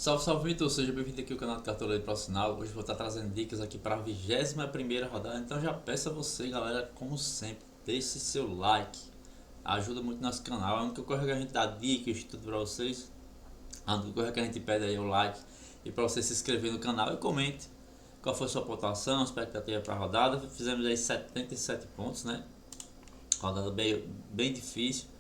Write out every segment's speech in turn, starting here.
Salve, salve, Vitor! Seja bem-vindo aqui ao canal do Cartoleiro Profissional. Hoje vou estar trazendo dicas aqui para a 21ª rodada. Então já peço a você, galera, como sempre, deixe seu like. Ajuda muito nosso canal. É a única coisa que a gente dá dicas e tudo para vocês. A única coisa que a gente pede aí é o like. E para você se inscrever no canal e comente qual foi a sua pontuação, expectativa para a rodada. Fizemos aí 77 pontos, né? Rodada bem difícil.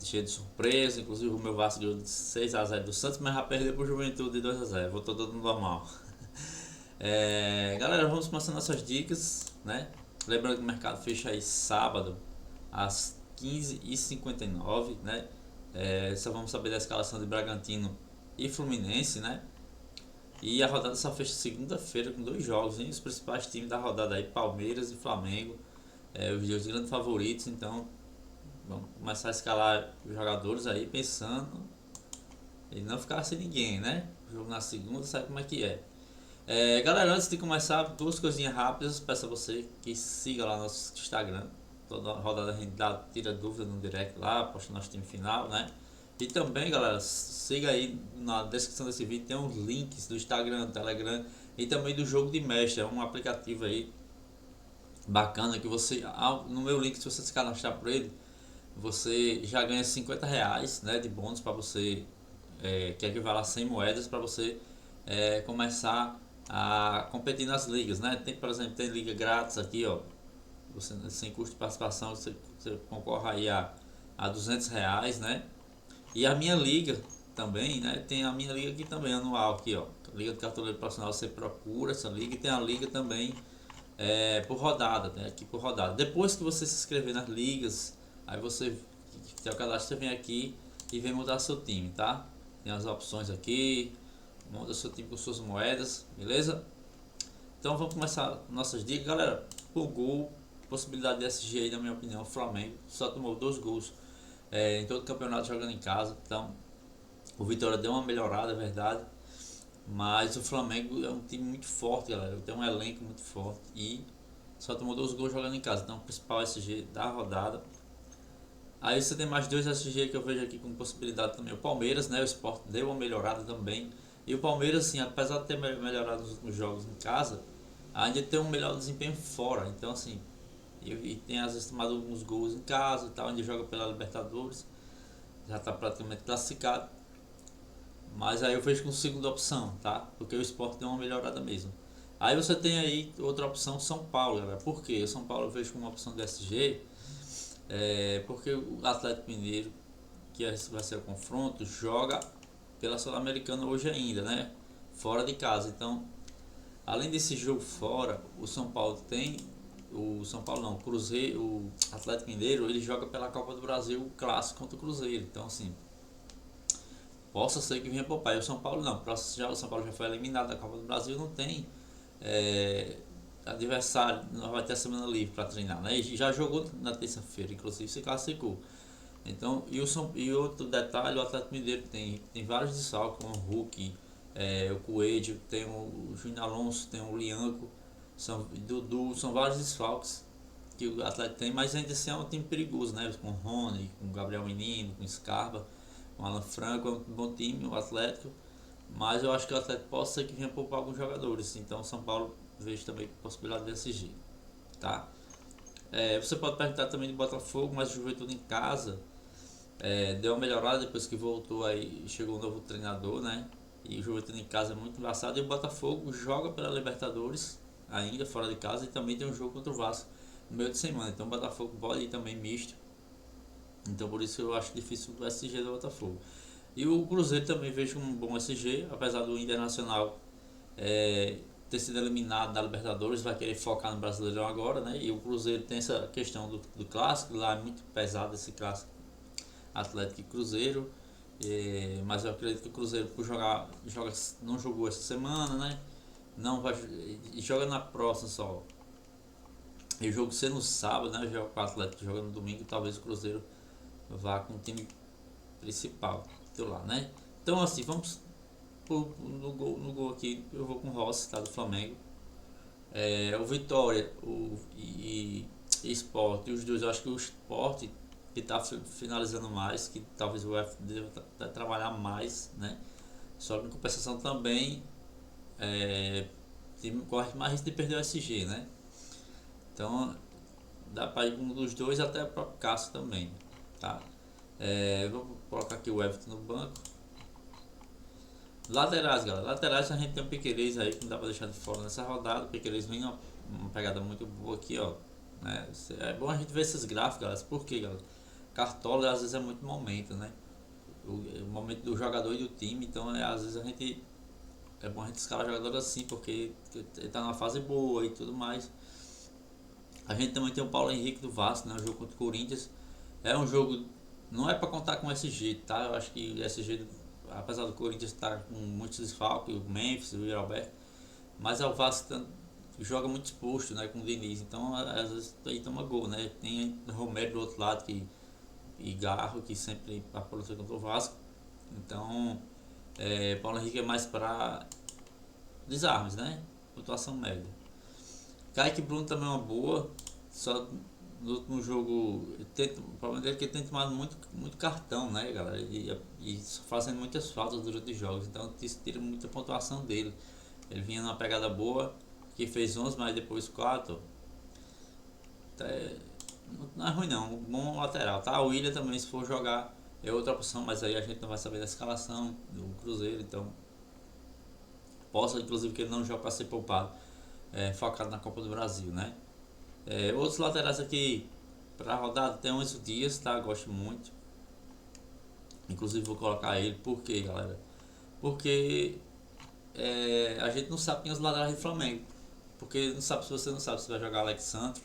Cheio de surpresa, inclusive o meu Vasco ganhou de 6-0 do Santos, mas já perdeu pro Juventude de 2-0, voltou todo normal. Galera, vamos começar nossas dicas, né? Lembrando que o mercado fecha aí sábado às 15h59, né? Só vamos saber da escalação de Bragantino e Fluminense, né? E a rodada só fecha segunda-feira com dois jogos, hein? Os principais times da rodada aí, Palmeiras e Flamengo, os dois grandes favoritos, então vamos começar a escalar os jogadores aí pensando em não ficar sem ninguém, né? O jogo na segunda, sabe como é que é. Galera, antes de começar, duas coisinhas rápidas. Peço a você que siga lá nosso Instagram. Toda rodada a gente tira dúvida no direct lá, posta nosso time final, né? E também, galera, siga aí na descrição desse vídeo, tem uns links do Instagram, do Telegram e também do Jogo de Mestre. É um aplicativo aí bacana que você, no meu link, se você se cadastrar por ele, você já ganha R$ 50, né, de bônus para você, que equivale a 100 moedas para você começar a competir nas ligas, né? Tem, por exemplo, tem liga grátis aqui, ó, você sem custo de participação, você concorre aí a R$ 200, né? E a minha liga também, né? Tem a minha liga aqui também anual aqui, ó, Liga do Cartoleiro Profissional. Você procura essa liga e tem a liga também por rodada, né? Aqui por rodada. Depois que você se inscrever nas ligas, aí você tem o cadastro, você vem aqui e vem mudar seu time, tá? Tem as opções aqui, muda seu time com suas moedas, beleza? Então vamos começar nossas dicas, galera. Por gol, possibilidade de SG aí, na minha opinião, o Flamengo só tomou 2 gols em todo o campeonato jogando em casa. Então o Vitória deu uma melhorada, é verdade. Mas o Flamengo é um time muito forte, galera. Tem um elenco muito forte e só tomou 2 gols jogando em casa. Então, o principal SG da rodada. Aí você tem mais 2 SG que eu vejo aqui com possibilidade também. O Palmeiras, né? O Sport deu uma melhorada também. E o Palmeiras, assim, apesar de ter melhorado nos últimos jogos em casa, ainda tem um melhor desempenho fora. Então, assim, e tem às vezes tomado alguns gols em casa e tal, onde joga pela Libertadores. Já está praticamente classificado. Mas aí eu vejo com segunda opção, tá? Porque o Sport deu uma melhorada mesmo. Aí você tem aí outra opção, São Paulo, galera. Por quê? O São Paulo eu vejo como uma opção do SG, porque o Atlético Mineiro, que vai ser o confronto, joga pela Sul-Americana hoje ainda, né? Fora de casa. Então, além desse jogo fora, o São Paulo tem... O São Paulo não, o Cruzeiro, o Atlético Mineiro, ele joga pela Copa do Brasil o clássico contra o Cruzeiro. Então, assim, possa ser que venha poupar. E o São Paulo não. O São Paulo já foi eliminado da Copa do Brasil, não tem adversário, não vai ter a semana livre para treinar, né? E já jogou na terça-feira, inclusive se classificou. Então, e outro detalhe, o Atlético Mineiro tem vários desfalques, como o Hulk, o Coelho, tem o Júnior Alonso, tem o Lianco, Dudu, são vários desfalques que o Atlético tem, mas ainda assim é um time perigoso, né? Com o Rony, com o Gabriel Menino, com o Scarpa, com o Alan Franco, é um bom time, o Atlético. Mas eu acho que o Atlético pode ser que venha poupar alguns jogadores. Então São Paulo vejo também possibilidade de SG. Tá? Você pode perguntar também de Botafogo, mas o Juventude em casa deu uma melhorada depois que voltou aí, chegou um novo treinador, né? E o Juventude em casa é muito embaçado. E o Botafogo joga pela Libertadores, ainda fora de casa, e também tem um jogo contra o Vasco no meio de semana. Então o Botafogo pode ir também misto. Então por isso eu acho difícil o SG do Botafogo. E o Cruzeiro também vejo um bom SG, apesar do Internacional ter sido eliminado da Libertadores, vai querer focar no Brasileirão agora, né? E o Cruzeiro tem essa questão do clássico, lá é muito pesado esse clássico Atlético e Cruzeiro. Mas eu acredito que o Cruzeiro não jogou essa semana, né? Não vai, joga na próxima só. E o jogo ser no sábado, né? Joga com o Atlético, joga no domingo, talvez o Cruzeiro vá com o time principal titular, né? Então assim, vamos no gol aqui, eu vou com o Rossi, tá, do Flamengo. O Vitória e Sport, e os dois, eu acho que o Sport que tá finalizando mais, que talvez o F deva trabalhar mais, né? Só que em compensação também corre mais risco de perder o SG, né? Então dá para ir com um dos dois, até o próprio Cássio também, tá? Vou colocar aqui o Everton no banco. Laterais, galera. Laterais a gente tem o Piquerez aí que não dá pra deixar de fora nessa rodada. O Piquerez vem uma pegada muito boa aqui, ó. Né? É bom a gente ver esses gráficos, galera. Por quê, galera? Cartola às vezes é muito momento, né? O momento do jogador e do time. Então às vezes é bom a gente escalar jogador assim, porque ele tá numa fase boa e tudo mais. A gente também tem o Paulo Henrique do Vasco, né? O jogo contra o Corinthians. É um jogo. Não é pra contar com o SG, tá? Eu acho que o SG, apesar do Corinthians estar com muitos desfalques, o Memphis, o Alberto, mas é o Vasco que joga muito exposto, né? Com o Diniz. Então às vezes aí toma gol, né? Tem o Romero do outro lado e Garro, que sempre aproveitou contra o Vasco. Então, Paulo Henrique é mais para desarmes, né? Pontuação média. Kaique Bruno também é uma boa, só no último jogo, o problema dele é que ele tem tomado muito cartão, né, galera? E fazendo muitas faltas durante os jogos, então isso tira muita pontuação dele. Ele vinha numa pegada boa, que fez 11, mas depois 4. Não é ruim não, bom lateral, tá? O William também, se for jogar, é outra opção, mas aí a gente não vai saber da escalação do Cruzeiro, então possa inclusive que ele não joga para ser poupado, focado na Copa do Brasil, né? Outros laterais aqui para a rodada tem o Enzo Dias, tá? Gosto muito. Inclusive vou colocar ele, por quê, galera? Porque a gente não sabe quem é os laterais do Flamengo. Porque não sabe, se você não sabe se vai jogar Alexandre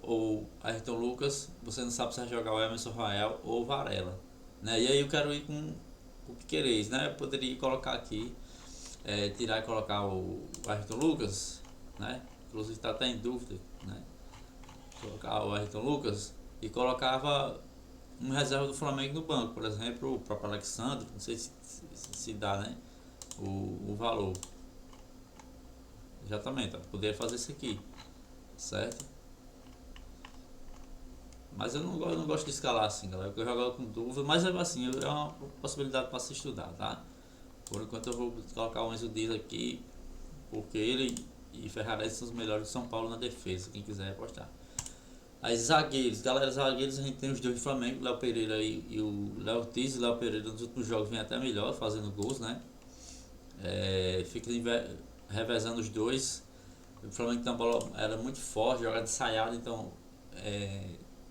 ou Ayrton Lucas, você não sabe se vai jogar o Emerson Royal ou o Varela, né? E aí eu quero ir com o Piquerez, né? Eu poderia colocar aqui, tirar e colocar o Ayrton Lucas, né? Inclusive está até em dúvida, né? Colocar o Ayrton Lucas e colocava um reserva do Flamengo no banco, por exemplo, o próprio Alexandre, não sei se dá, né? O valor. Exatamente, ó, poderia fazer isso aqui, certo? Mas eu não gosto de escalar assim, galera, porque eu jogo com dúvida, mas é assim, é uma possibilidade para se estudar, tá? Por enquanto eu vou colocar o Enzo Dias aqui, porque ele e Ferrarese são os melhores de São Paulo na defesa, quem quiser apostar. As zagueiros, galera, zagueiros a gente tem os dois do Flamengo, Léo Pereira e o Léo Ortiz. Léo Pereira nos últimos jogos vem até melhor, fazendo gols, né? Fica revezando os dois. O Flamengo tem uma bola, era muito forte, jogada ensaiada, então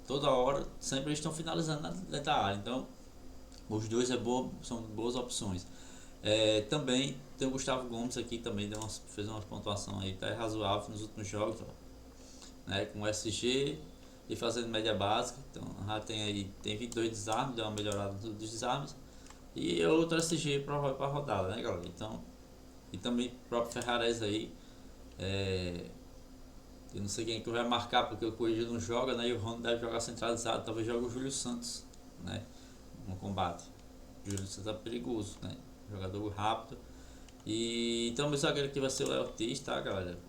toda hora, sempre eles estão finalizando dentro da área. Então, os dois são boas opções. Também tem o Gustavo Gomes aqui, também fez uma pontuação aí, tá razoável nos últimos jogos, ó, né? Com o SG e fazendo média básica. Então, já tem 22 desarmes, deu uma melhorada dos desarmes. E outro SG para a rodada, né, galera? Então, e também o próprio Ferrarese aí. Eu não sei quem é que vai marcar, porque o Coelho não joga, né? E o Rondo deve jogar centralizado. Talvez jogue o Júlio Santos, né? No combate. O Júlio Santos é perigoso, né? Jogador rápido. E então o meu zagueiro aqui vai ser o Léo Ortiz, tá, galera?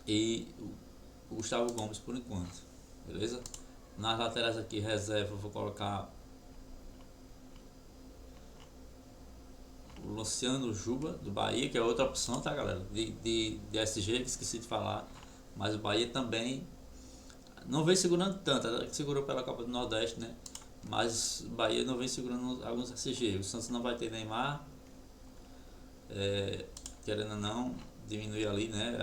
E o Gustavo Gomes por enquanto, beleza? Nas laterais aqui, reserva, eu vou colocar o Luciano Juba do Bahia, que é outra opção, tá, galera? De SG, que esqueci de falar. Mas o Bahia também não vem segurando tanto, segurou pela Copa do Nordeste, né? Mas o Bahia não vem segurando alguns SG. O Santos não vai ter Neymar, querendo ou não, diminuir ali, né?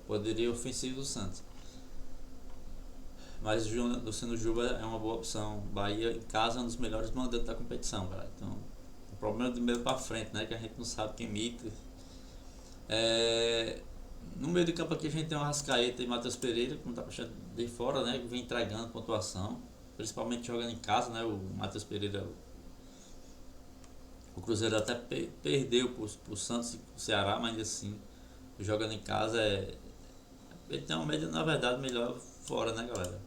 Poderia ofensivo do Santos. Mas o Luciano Juba é uma boa opção. Bahia em casa é um dos melhores mandantes da competição, cara. Então, o problema do meio pra frente, né? Que a gente não sabe quem imita. No meio do campo aqui a gente tem o Arrascaeta e Matheus Pereira, que não tá puxando de fora, né? Que vem entregando pontuação, principalmente jogando em casa, né? O Matheus Pereira, o Cruzeiro até perdeu pro Santos e pro Ceará, mas ainda assim, jogando em casa ele tem uma média, na verdade, melhor fora, né, galera?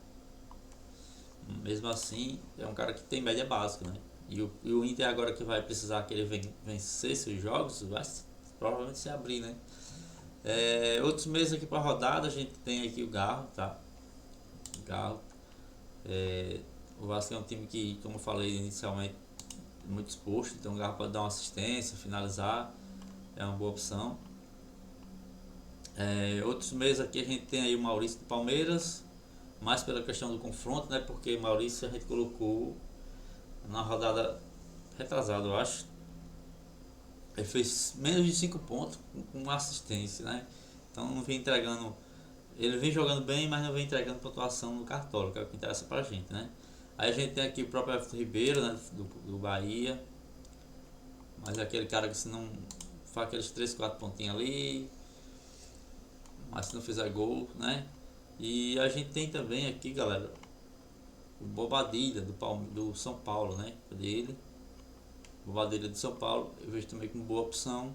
Mesmo assim, é um cara que tem média básica, né? E o Inter agora que vai precisar que ele vencer seus jogos, vai provavelmente se abrir, né? Outros meses aqui para rodada, a gente tem aqui o Garro, tá? O Vasco é um time que, como eu falei inicialmente, muito exposto, então o Garra pode dar uma assistência, finalizar, é uma boa opção. Outros meios aqui a gente tem aí o Maurício do Palmeiras, mais pela questão do confronto, né? Porque o Maurício a gente colocou na rodada retrasada, eu acho. Ele fez menos de 5 pontos com uma assistência, né? Então não vem entregando. Ele vem jogando bem, mas não vem entregando pontuação no cartola, que é o que interessa pra gente, né? Aí a gente tem aqui o próprio Everton Ribeiro, né? Do Bahia. Mas é aquele cara que se não faz aqueles 3, 4 pontinhos ali, mas se não fizer gol, né? E a gente tem também aqui, galera, o Bobadilha do São Paulo, né? Dele. Bobadilha do São Paulo, eu vejo também como boa opção.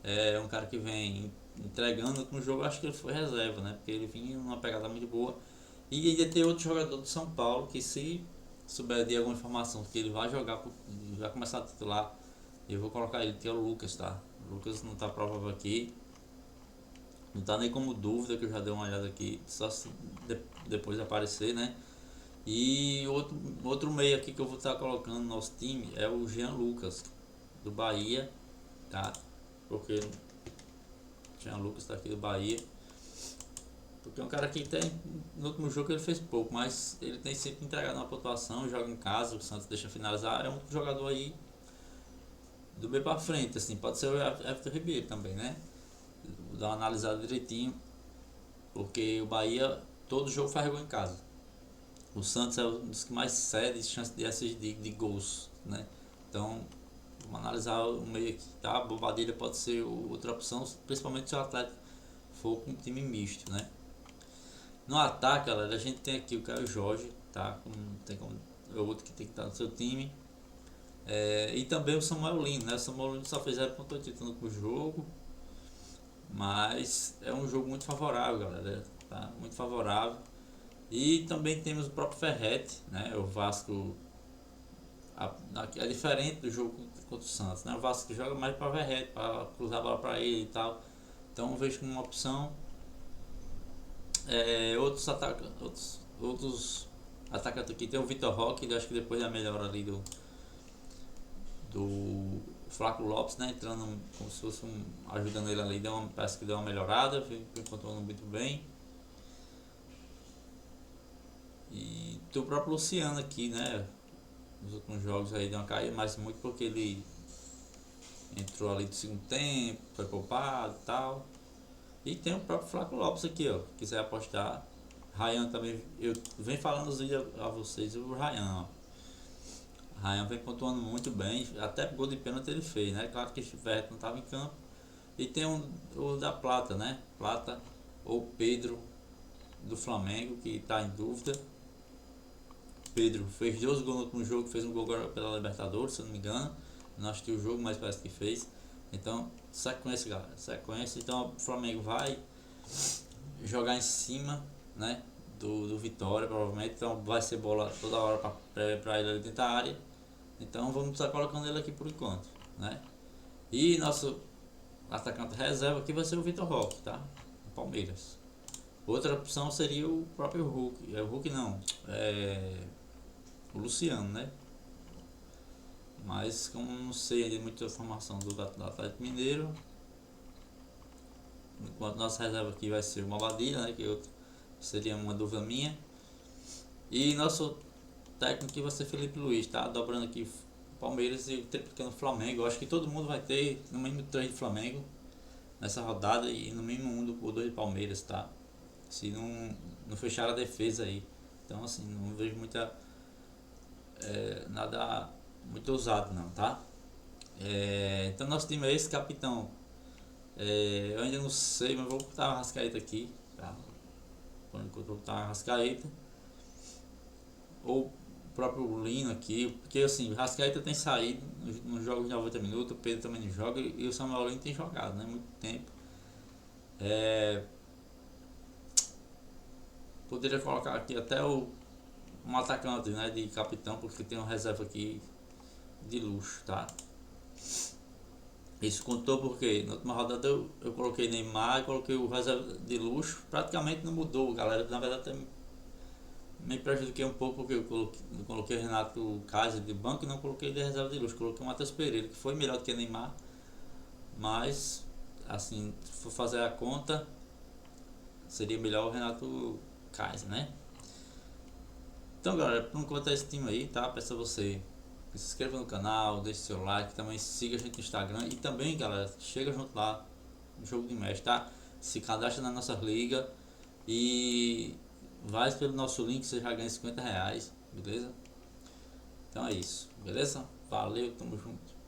É um cara que vem entregando no jogo, acho que ele foi reserva, né? Porque ele vinha numa pegada muito boa. E ainda tem outro jogador do São Paulo que, se souber de alguma informação que ele vai jogar, vai começar a titular, eu vou colocar ele, que é o Lucas, tá? O Lucas não tá provável aqui. Não tá nem como dúvida, que eu já dei uma olhada aqui, só se depois aparecer, né? E outro meio aqui que eu vou estar colocando no nosso time é o Jean Lucas, do Bahia, tá? Porque Jean Lucas tá aqui do Bahia. Porque é um cara que tem, no último jogo ele fez pouco, mas ele tem sempre entregado uma pontuação, joga em casa, o Santos deixa finalizar, é um jogador aí do meio pra frente, assim, pode ser o Everton Ribeiro também, né? Vou dar uma analisada direitinho, porque o Bahia, todo jogo faz gol em casa. O Santos é um dos que mais cede chance de gols, né? Então, vamos analisar o meio aqui, tá? A Bobadilha pode ser outra opção, principalmente se o Atlético for com um time misto, né? No ataque, galera, a gente tem aqui o Caio Jorge, tá? Tem como, é outro que tem que estar no seu time. E também o Samuel Lino, né? O Samuel Lino só fez 0.80 no último jogo, mas é um jogo muito favorável, galera, tá? Muito favorável. E também temos o próprio Ferretti, né? O Vasco é diferente do jogo contra o Santos, né? O Vasco joga mais para Ferretti, para cruzar a bola para ele e tal. Então eu vejo como uma opção. Outros atacantes aqui tem o Vitor Roque, eu acho que depois da melhora ali do Flaco Lopes, né? Entrando como se fosse ajudando ele ali, parece que deu uma melhorada, encontrou muito bem. E tem o próprio Luciano aqui, né? Nos últimos jogos aí deu uma caída, mas muito porque ele entrou ali do segundo tempo, foi poupado e tal. E tem o próprio Flaco Lopes aqui, ó. Quiser apostar. Ryan também, eu venho falando os vídeos a vocês, o Ryan, ó. Ryan vem pontuando muito bem, até gol de pênalti ele fez, né? Claro que o Ferretti não estava em campo. E tem o da Plata, né? Plata ou Pedro do Flamengo, que está em dúvida. Pedro fez 2 gols no último jogo, fez um gol agora pela Libertadores, se eu não me engano. Não assisti o jogo, mas parece que fez. Então, sequência, galera. Sequência. Então, o Flamengo vai jogar em cima, né? Do Vitória, provavelmente. Então, vai ser bola toda hora para ele ali dentro da área. Então, vamos estar colocando ele aqui por enquanto, né? E nosso atacante reserva aqui vai ser o Vitor Roque, tá? Do Palmeiras. Outra opção seria o próprio Hulk. O Hulk não. O Luciano, né? Mas como não sei ainda muita informação do Atlético Mineiro, enquanto nossa reserva aqui vai ser o Bobadilha, né? Que seria uma dúvida minha. E nosso técnico aqui vai ser Felipe Luiz, tá? Dobrando aqui Palmeiras e triplicando o Flamengo. Eu acho que todo mundo vai ter no mínimo 3 de Flamengo nessa rodada e no mínimo 1 ou 2 de Palmeiras, tá? Se não fechar a defesa aí. Então assim, não vejo nada muito ousado não, tá? Então nosso time é esse, capitão. Eu ainda não sei, mas vou botar uma Arrascaeta aqui, tá? Por enquanto vou botar uma Arrascaeta. Ou o próprio Lino aqui, porque assim, o Arrascaeta tem saído nos jogos de 90 minutos, o Pedro também não joga e o Samuel Lino tem jogado, né? Muito tempo. Poderia colocar aqui até um atacante, né, de capitão, porque tem uma reserva aqui de luxo, tá? Isso contou porque na última rodada eu coloquei Neymar e coloquei o reserva de luxo, praticamente não mudou, galera. Na verdade Me prejudiquei um pouco porque eu coloquei o Renato Kaiser de banco e não coloquei de reserva de luxo. Coloquei o Matheus Pereira, que foi melhor do que Neymar, mas assim, se for fazer a conta, seria melhor o Renato Kaiser, né? Então, galera, por enquanto é esse time aí, tá? Peço a você que se inscreva no canal, deixe seu like, também siga a gente no Instagram e também, galera, chega junto lá no Jogo de Mestre, tá? Se cadastra na nossa liga e vai pelo nosso link, você já ganha R$ 50, beleza? Então é isso, beleza? Valeu, tamo junto.